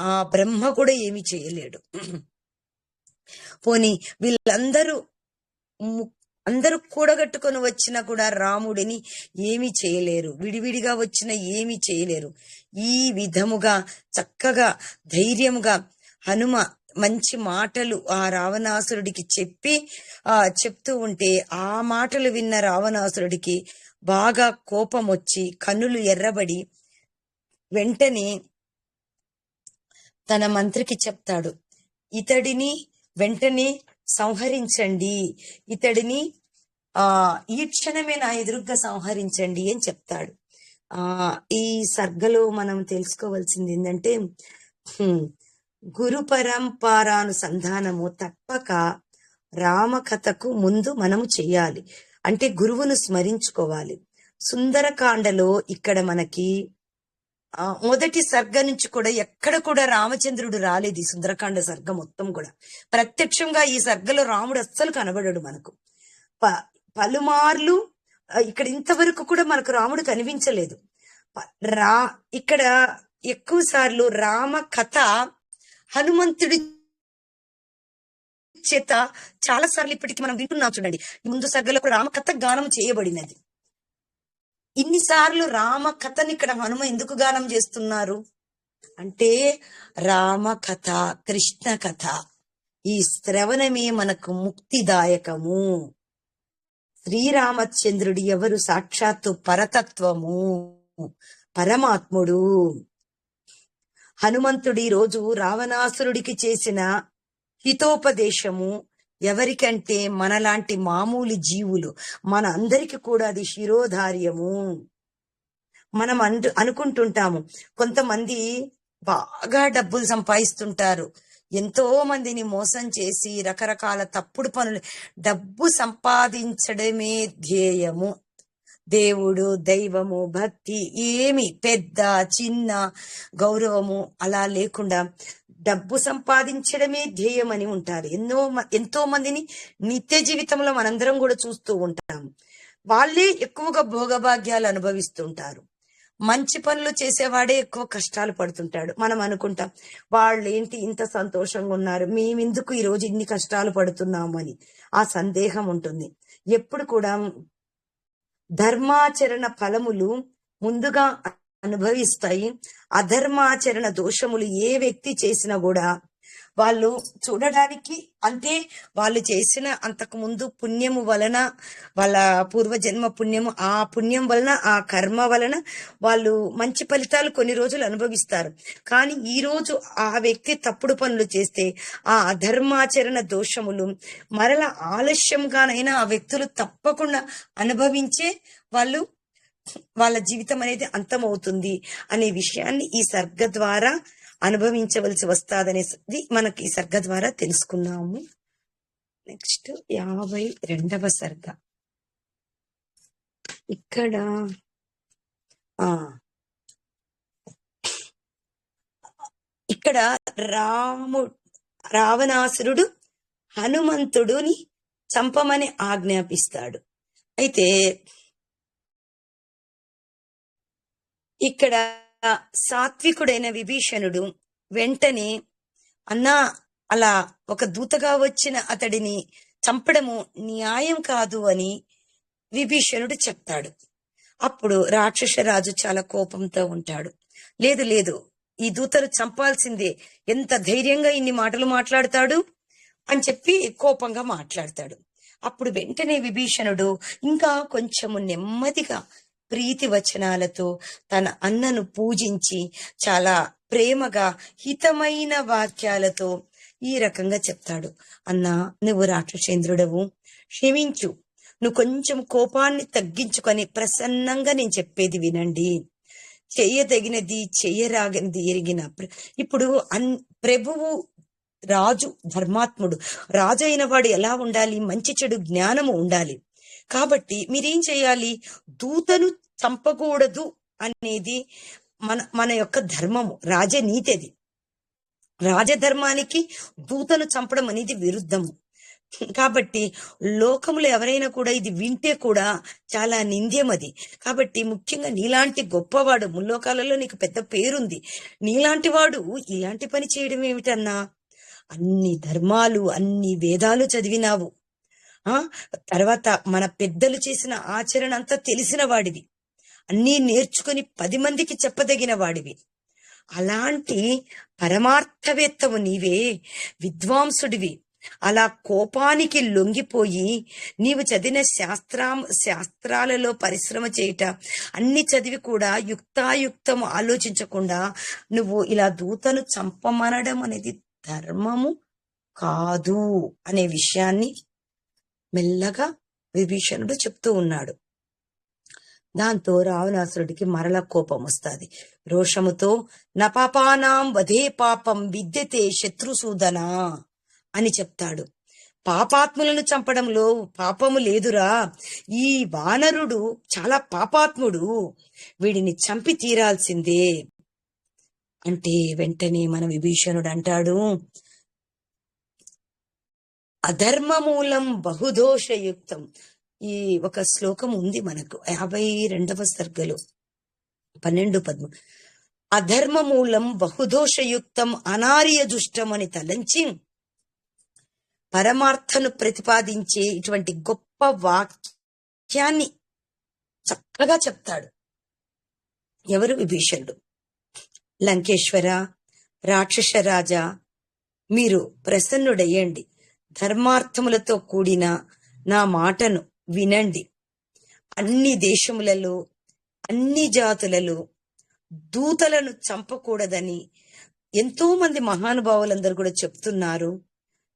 ఆ బ్రహ్మ కూడా ఏమీ చేయలేడు. పోనీ వీళ్ళందరూ అందరూ కూడగట్టుకొని వచ్చినా కూడా రాముడిని ఏమీ చేయలేరు, విడివిడిగా వచ్చిన ఏమీ చేయలేరు. ఈ విధముగా చక్కగా ధైర్యముగా హనుమ మంచి మాటలు ఆ రావణాసురుడికి చెప్తూ ఉంటే, ఆ మాటలు విన్న రావణాసురుడికి బాగా కోపం వచ్చి కన్నులు ఎర్రబడి వెంటనే తన మంత్రికి చెప్తాడు, ఇతడిని వెంటనే సంహరించండి, ఇతడిని ఈ క్షణమే నా ఎదురుగ్గా సంహరించండి అని చెప్తాడు. ఈ సర్గలో మనం తెలుసుకోవాల్సింది ఏంటంటే, గురు పరంపరానుసంధానము తప్పక రామకథకు ముందు మనము చెయ్యాలి. అంటే గురువును స్మరించుకోవాలి. సుందరకాండలో ఇక్కడ మనకి మొదటి సర్గ నుంచి కూడా ఎక్కడ కూడా రామచంద్రుడు రాలేదు. ఈ సుందరకాండ సర్గ మొత్తం కూడా ప్రత్యక్షంగా ఈ సర్గలో రాముడు అస్సలు కనబడడు మనకు. పలుమార్లు ఇక్కడ ఇంతవరకు కూడా మనకు రాముడు కనిపించలేదు. ఇక్కడ ఎక్కువ సార్లు రామ కథ హనుమంతుడి చేత చాలా సార్లు ఇప్పటికి మనం వింటున్నాం. చూడండి, ముందు సర్గలో రామకథ గానం చేయబడినది. ఇన్నిసార్లు రామ కథని ఇక్కడ హనుమ ఎందుకు గానం చేస్తున్నారు అంటే, రామ కథ, కృష్ణ కథ, ఈ శ్రవణమే మనకు ముక్తిదాయకము. శ్రీరామచంద్రుడు ఎవరు? సాక్షాత్తు పరతత్వము, పరమాత్ముడు. హనుమంతుడి రోజు రావణాసురుడికి చేసిన హితోపదేశము ఎవరికంటే మనలాంటి మామూలు జీవులు, మన అందరికి కూడా అది శిరోధార్యము. మనం అనుకుంటుంటాము, కొంతమంది బాగా డబ్బులు సంపాదిస్తుంటారు, ఎంతో మందిని మోసం చేసి రకరకాల తప్పుడు పనులు, డబ్బు సంపాదించడమే ధ్యేయము. దేవుడు, దైవము, భక్తి ఏమి పెద్ద చిన్న గౌరవము అలా లేకుండా డబ్బు సంపాదించడమే ధ్యేయం అని ఉంటారు. ఎంతో మందిని నిత్య జీవితంలో మనందరం కూడా చూస్తూ ఉంటాం. వాళ్ళే ఎక్కువగా భోగభాగ్యాలు అనుభవిస్తుంటారు. మంచి పనులు చేసేవాడే ఎక్కువ కష్టాలు పడుతుంటాడు. మనం అనుకుంటాం, వాళ్ళు ఏంటి ఇంత సంతోషంగా ఉన్నారు, మేమెందుకు ఈ రోజు ఇన్ని కష్టాలు పడుతున్నాము అని ఆ సందేహం ఉంటుంది. ఎప్పుడు కూడా ధర్మాచరణ ఫలములు ముందుగా అనుభవిస్తాయి. అధర్మాచరణ దోషములు ఏ వ్యక్తి చేసినా కూడా వాళ్ళు చూడడానికి, అంటే వాళ్ళు చేసిన అంతకు ముందు పుణ్యము వలన, వాళ్ళ పూర్వజన్మ పుణ్యము, ఆ పుణ్యం వలన, ఆ కర్మ వలన వాళ్ళు మంచి ఫలితాలు కొన్ని రోజులు అనుభవిస్తారు. కానీ ఈ రోజు ఆ వ్యక్తి తప్పుడు పనులు చేస్తే ఆ అధర్మాచరణ దోషములు మరల ఆలస్యంగానైనా ఆ వ్యక్తులు తప్పకుండా అనుభవించే వాళ్ళ జీవితం అనేది అంతమవుతుంది అనే విషయాన్ని ఈ సర్గ ద్వారా అనుభవించవలసి వస్తాదనేది మనకి ఈ సర్గ ద్వారా తెలుసుకున్నాము. నెక్స్ట్ 52వ సర్గ. ఇక్కడ రావణాసురుడు హనుమంతుడిని చంపమని ఆజ్ఞాపిస్తాడు. అయితే ఇక్కడ సాత్వికుడైన విభీషణుడు వెంటనే, అన్నా అలా ఒక దూతగా వచ్చిన అతడిని చంపడము న్యాయం కాదు అని విభీషణుడు చెప్తాడు. అప్పుడు రాక్షసరాజు చాలా కోపంతో ఉంటాడు. లేదు లేదు, ఈ దూతను చంపాల్సిందే, ఎంత ధైర్యంగా ఇన్ని మాటలు మాట్లాడతాడు అని చెప్పి కోపంగా మాట్లాడతాడు. అప్పుడు వెంటనే విభీషణుడు ఇంకా కొంచెము నెమ్మదిగా ప్రీతి వచనాలతో తన అన్నను పూజించి చాలా ప్రేమగా హితమైన వాక్యాలతో ఈ రకంగా చెప్తాడు. అన్నా, నువ్వు రాక్షసేంద్రుడవు, క్షమించు, నువ్వు కొంచెం కోపాన్ని తగ్గించుకొని ప్రసన్నంగా నేను చెప్పేది వినండి, చెయ్యదగినది చెయ్యరాగినది ఎరిగిన ఇప్పుడు ప్రభువు రాజు, ధర్మాత్ముడు, రాజు అయిన వాడు ఎలా ఉండాలి? మంచి చెడు జ్ఞానము ఉండాలి. కాబట్టి మీరేం చేయాలి? దూతను చంపకూడదు అనేది మన మన యొక్క ధర్మము, రాజనీతి. అది రాజధర్మానికి దూతను చంపడం అనేది విరుద్ధము. కాబట్టి లోకములో ఎవరైనా కూడా ఇది వింటే కూడా చాలా నింద్యం అది. కాబట్టి ముఖ్యంగా నీలాంటి గొప్పవాడు, ముల్లోకాలలో నీకు పెద్ద పేరుంది, నీలాంటి వాడు ఇలాంటి పని చేయడం ఏమిటన్నా? అన్ని ధర్మాలు, అన్ని వేదాలు చదివినావు, తర్వాత మన పెద్దలు చేసిన ఆచరణ అంతా తెలిసిన వాడివి, అన్నీ నేర్చుకుని 10 మందికి చెప్పదగిన వాడివి. అలాంటి పరమార్థవేత్తవు నీవే, విద్వాంసుడివి. అలా కోపానికి లొంగిపోయి నీవు చదివిన శాస్త్రాలలో పరిశ్రమ చేయుట, అన్ని చదివి కూడా యుక్తాయుక్తము ఆలోచించకుండా నువ్వు ఇలా దూతను చంపమనడం అనేది ధర్మము కాదు అనే విషయాన్ని మెల్లగా విభీషణుడు చెప్తూ ఉన్నాడు. దాంతో రావణాసురుడికి మరల కోపం వస్తుంది. రోషముతో నపాపానాం వధే పాపం విద్యతే శత్రుసూదన అని చెప్తాడు. పాపాత్ములను చంపడంలో పాపము లేదురా, ఈ వానరుడు చాలా పాపాత్ముడు, వీడిని చంపి తీరాల్సిందే అంటే వెంటనే మన విభీషణుడు అంటాడు, అధర్మమూలం బహుదోషయుక్తం. ఈ ఒక శ్లోకం ఉంది మనకు 52వ సర్గలో 12-13. అధర్మమూలం బహుదోషయుక్తం అనార్య దుష్టం అని తలంచి పరమార్థను ప్రతిపాదించే ఇటువంటి గొప్ప వాక్యాన్ని చక్కగా చెప్తాడు. ఎవరు? విభీషణుడు. లంకేశ్వర, రాక్షస రాజా, మీరు ప్రసన్నుడయ్యండి, ధర్మార్థములతో కూడిన నా మాటను వినండి. అన్ని దేశములలో, అన్ని జాతులలో దూతలను చంపకూడదని ఎంతో మంది మహానుభావులందరూ కూడా చెప్తున్నారు.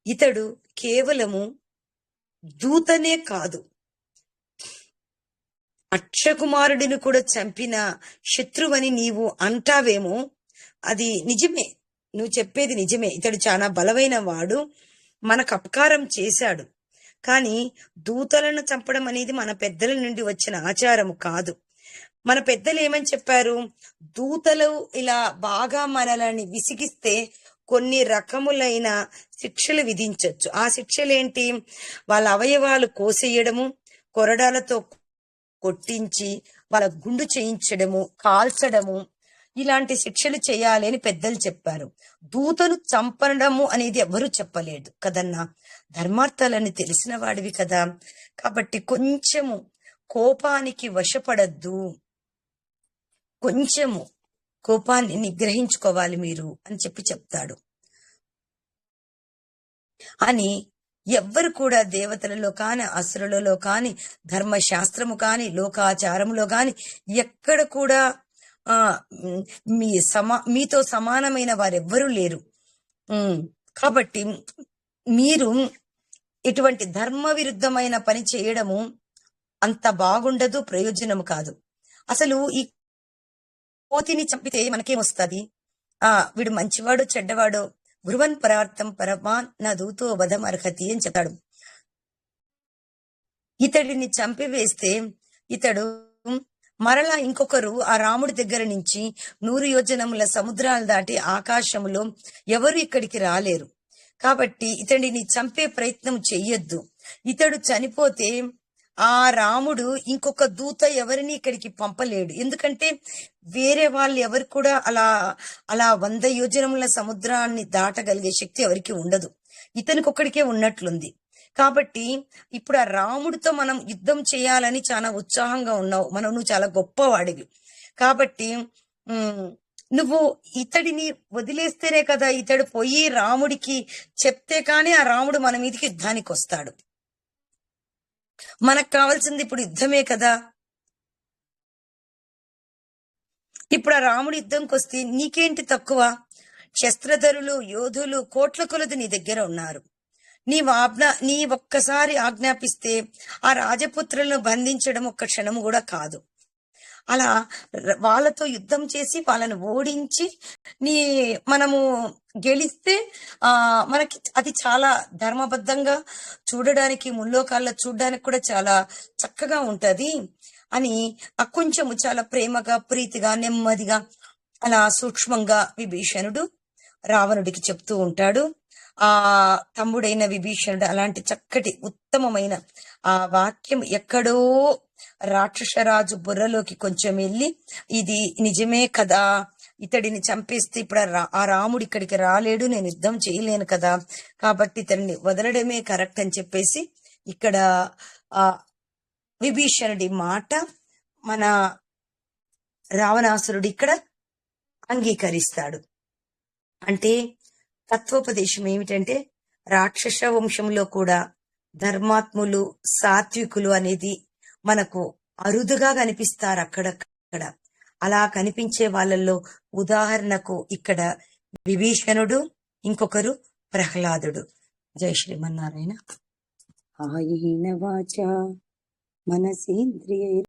ఇతడు కేవలము దూతనే కాదు, అక్షకుమారుడిని కూడా చంపిన శత్రువని నీవు అంటావేమో, అది నిజమే, నువ్వు చెప్పేది నిజమే. ఇతడు చాలా బలమైన వాడు, మనకు అపకారం చేశాడు. కానీ దూతలను చంపడం అనేది మన పెద్దల నుండి వచ్చిన ఆచారము కాదు. మన పెద్దలు ఏమని చెప్పారు? దూతలు ఇలా బాగా మనల్ని విసిగిస్తే కొన్ని రకములైన శిక్షలు విధించవచ్చు. ఆ శిక్షలేంటి? వాళ్ళ అవయవాలు కోసేయడము, కొరడాలతో కొట్టించి వాళ్ళ గుండు చేయించడము, కాల్చడము, ఇలాంటి శిక్షలు చేయాలి అని పెద్దలు చెప్పారు. దూతను చంపడము అనేది ఎవరు చెప్పలేదు కదన్నా. ధర్మార్థాలని తెలిసిన వాడివి కదా, కాబట్టి కొంచెము కోపానికి వశపడద్దు, కొంచెము కోపాన్ని నిగ్రహించుకోవాలి మీరు అని చెప్తాడు. అని ఎవ్వరు కూడా దేవతలలో కాని, అసురులలో కాని, ధర్మశాస్త్రము కాని, లోకాచారములో కాని ఎక్కడ కూడా మీతో సమానమైన వారెవ్వరూ లేరు. కాబట్టి మీరు ఇటువంటి ధర్మ విరుద్ధమైన పని చేయడము అంత బాగుండదు, ప్రయోజనము కాదు. అసలు ఈ కోతిని చంపితే మనకేమొస్తుంది? వీడు మంచివాడు చెడ్డవాడు, గురువన్ పరార్థం పరమాన్ నా దూతో వధం అర్హతి అని చెప్తాడు. ఇతడిని చంపివేస్తే ఇతడు మరలా ఇంకొకరు ఆ రాముడి దగ్గర నుంచి 100 యోజనముల సముద్రాలు దాటి ఆకాశములో ఎవరు ఇక్కడికి రాలేరు. కాబట్టి ఇతడిని చంపే ప్రయత్నం చెయ్యొద్దు. ఇతడు చనిపోతే ఆ రాముడు ఇంకొక దూత ఎవరిని ఇక్కడికి పంపలేడు. ఎందుకంటే వేరే వాళ్ళు ఎవరు కూడా అలా 100 యోజనముల సముద్రాన్ని దాటగలిగే శక్తి ఎవరికి ఉండదు, ఇతనికి ఒక్కడికే ఉన్నట్లుంది. కాబట్టి ఇప్పుడు ఆ రాముడితో మనం యుద్ధం చేయాలని చాలా ఉత్సాహంగా ఉన్నావు, నువ్వు చాలా గొప్పవాడివి. కాబట్టి నువ్వు ఇతడిని వదిలేస్తేనే కదా ఇతడు పోయి రాముడికి చెప్తే కానీ ఆ రాముడు మన మీదకి యుద్ధానికి వస్తాడు. మనకు కావాల్సింది ఇప్పుడు యుద్ధమే కదా. ఇప్పుడు ఆ రాముడు యుద్ధంకి వస్తే నీకేంటి తక్కువ? శస్త్రధరులు యోధులు కోట్ల కొలది నీ దగ్గర ఉన్నారు. నీ ఒక్కసారి ఆజ్ఞాపిస్తే ఆ రాజపుత్రులను బంధించడం ఒక్క క్షణము కూడా కాదు. అలా వాళ్ళతో యుద్ధం చేసి వాళ్ళని ఓడించి మనము గెలిస్తే మనకి అది చాలా ధర్మబద్ధంగా చూడడానికి, ముల్లోకాల్లో చూడడానికి కూడా చాలా చక్కగా ఉంటది అని కొంచెము చాలా ప్రేమగా, ప్రీతిగా, నెమ్మదిగా, అలా సూక్ష్మంగా విభీషణుడు రావణుడికి చెప్తూ ఉంటాడు. ఆ తమ్ముడైన విభీషణుడు అలాంటి చక్కటి ఉత్తమమైన ఆ వాక్యం ఎక్కడో రాక్షసరాజు బుర్రలోకి కొంచెం వెళ్ళి, ఇది నిజమే కదా, ఇతడిని చంపేస్తే ఇప్పుడు ఆ రాముడు ఇక్కడికి రాలేడు, నేను యుద్ధం చేయలేను కదా, కాబట్టి ఇతడిని వదలడమే కరెక్ట్ అని చెప్పేసి ఇక్కడ ఆ విభీషణుడి మాట మన రావణాసురుడు ఇక్కడ అంగీకరిస్తాడు. అంటే తత్వోపదేశం ఏమిటంటే, రాక్షస వంశంలో కూడా ధర్మాత్ములు, సాత్వికులు అనేది మనకు అరుదుగా కనిపిస్తారు అక్కడక్కడ. అలా కనిపించే వాళ్ళల్లో ఉదాహరణకు ఇక్కడ విభీషణుడు, ఇంకొకరు ప్రహ్లాదుడు. జై శ్రీమన్నారాయణ. ఆయేన వాచా మనసేంద్రియ